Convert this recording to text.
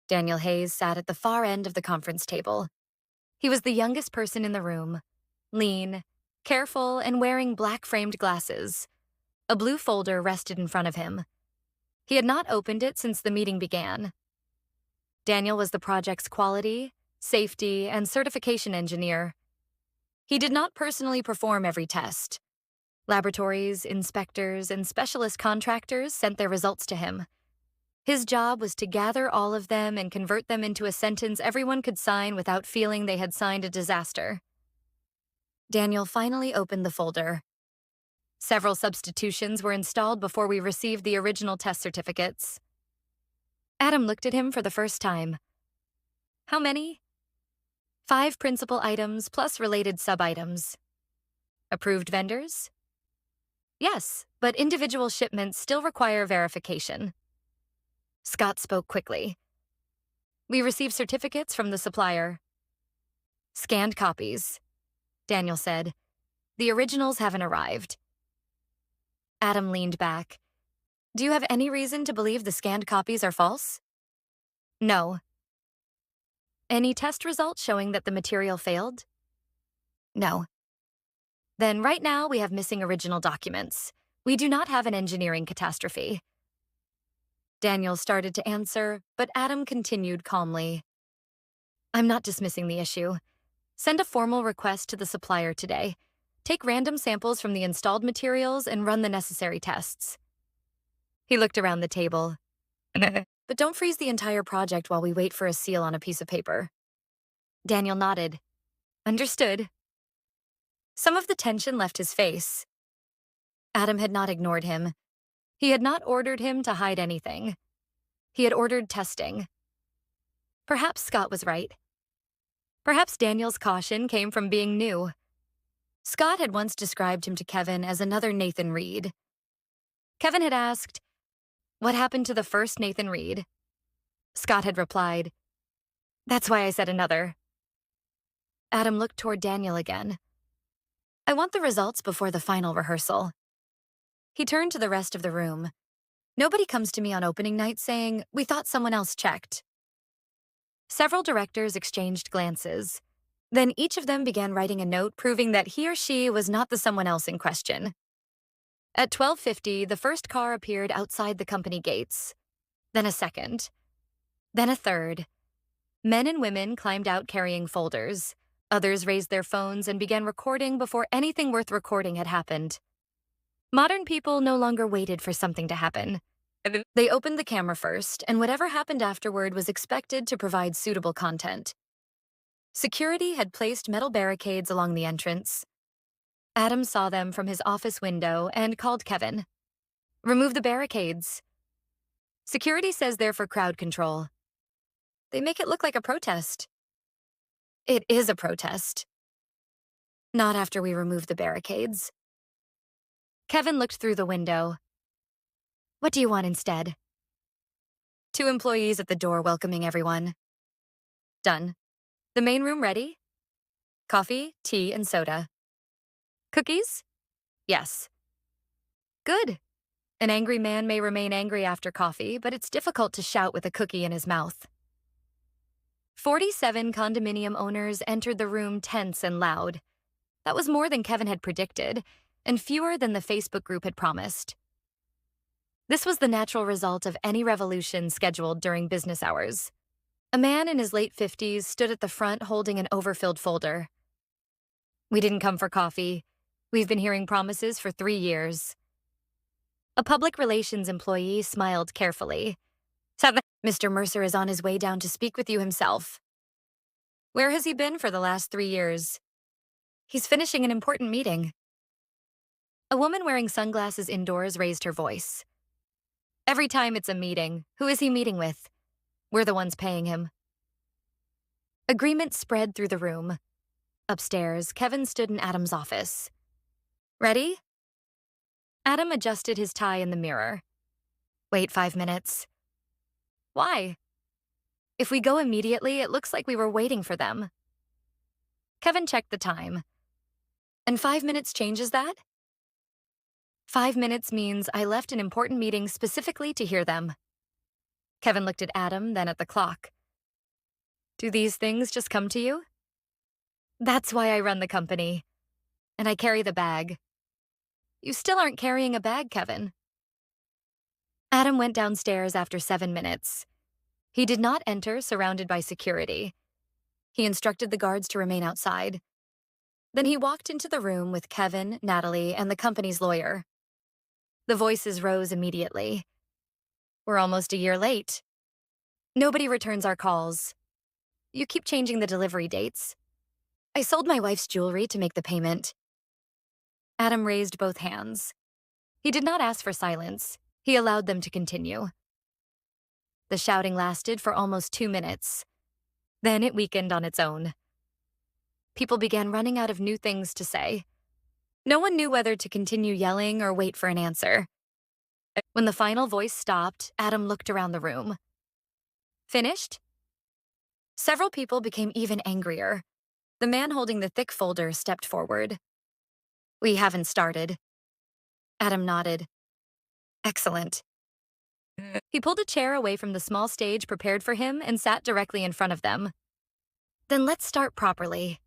Daniel Hayes sat at the far end of the conference table. He was the youngest person in the room, lean, careful, and wearing black-framed glasses. A blue folder rested in front of him. He had not opened it since the meeting began. Daniel was the project's quality, safety, and certification engineer. He did not personally perform every test. Laboratories, inspectors, and specialist contractors sent their results to him. His job was to gather all of them and convert them into a sentence everyone could sign without feeling they had signed a disaster. Daniel finally opened the folder. Several substitutions were installed before we received the original test certificates. Adam looked at him for the first time. How many? 5 principal items plus related sub-items. Approved vendors? Yes, but individual shipments still require verification. Scott spoke quickly. We received certificates from the supplier. Scanned copies, Daniel said. The originals haven't arrived. Adam leaned back. Do you have any reason to believe the scanned copies are false? No. Any test results showing that the material failed? No. Then right now we have missing original documents. We do not have an engineering catastrophe. Daniel started to answer, but Adam continued calmly. I'm not dismissing the issue. Send a formal request to the supplier today. Take random samples from the installed materials and run the necessary tests. He looked around the table. But don't freeze the entire project while we wait for a seal on a piece of paper. Daniel nodded. Understood. Some of the tension left his face. Adam had not ignored him. He had not ordered him to hide anything. He had ordered testing. Perhaps Scott was right. Perhaps Daniel's caution came from being new. Scott had once described him to Kevin as another Nathan Reed. Kevin had asked, "What happened to the first Nathan Reed?" Scott had replied, "That's why I said another." Adam looked toward Daniel again. I want the results before the final rehearsal. He turned to the rest of the room. Nobody comes to me on opening night saying, we thought someone else checked. Several directors exchanged glances. Then each of them began writing a note proving that he or she was not the someone else in question. At 12:50, the first car appeared outside the company gates. Then a second. Then a third. Men and women climbed out carrying folders. Others raised their phones and began recording before anything worth recording had happened. Modern people no longer waited for something to happen. They opened the camera first, and whatever happened afterward was expected to provide suitable content. Security had placed metal barricades along the entrance. Adam saw them from his office window and called Kevin. Remove the barricades. Security says they're for crowd control. They make it look like a protest. It is a protest. Not after we remove the barricades. Kevin looked through the window. What do you want instead? 2 employees at the door welcoming everyone. Done. The main room ready? Coffee, tea, and soda. Cookies? Yes. Good. An angry man may remain angry after coffee, but it's difficult to shout with a cookie in his mouth. 47 condominium owners entered the room tense and loud. That was more than Kevin had predicted, and fewer than the Facebook group had promised. This was the natural result of any revolution scheduled during business hours. A man in his late 50s stood at the front holding an overfilled folder. We didn't come for coffee. We've been hearing promises for 3 years. A public relations employee smiled carefully. Mr. Mercer is on his way down to speak with you himself. Where has he been for the last 3 years? He's finishing an important meeting. A woman wearing sunglasses indoors raised her voice. Every time it's a meeting, who is he meeting with? We're the ones paying him. Agreement spread through the room. Upstairs, Kevin stood in Adam's office. Ready? Adam adjusted his tie in the mirror. Wait 5 minutes. Why? If we go immediately, it looks like we were waiting for them. Kevin checked the time. And 5 minutes changes that? 5 minutes means I left an important meeting specifically to hear them. Kevin looked at Adam, then at the clock. Do these things just come to you? That's why I run the company. And I carry the bag. You still aren't carrying a bag, Kevin. Adam went downstairs after 7 minutes. He did not enter surrounded by security. He instructed the guards to remain outside. Then he walked into the room with Kevin, Natalie, and the company's lawyer. The voices rose immediately. We're almost a year late. Nobody returns our calls. You keep changing the delivery dates. I sold my wife's jewelry to make the payment. Adam raised both hands. He did not ask for silence. He allowed them to continue. The shouting lasted for almost 2 minutes. Then it weakened on its own. People began running out of new things to say. No one knew whether to continue yelling or wait for an answer. When the final voice stopped, Adam looked around the room. Finished? Several people became even angrier. The man holding the thick folder stepped forward. We haven't started. Adam nodded. Excellent. He pulled a chair away from the small stage prepared for him and sat directly in front of them. Then let's start properly.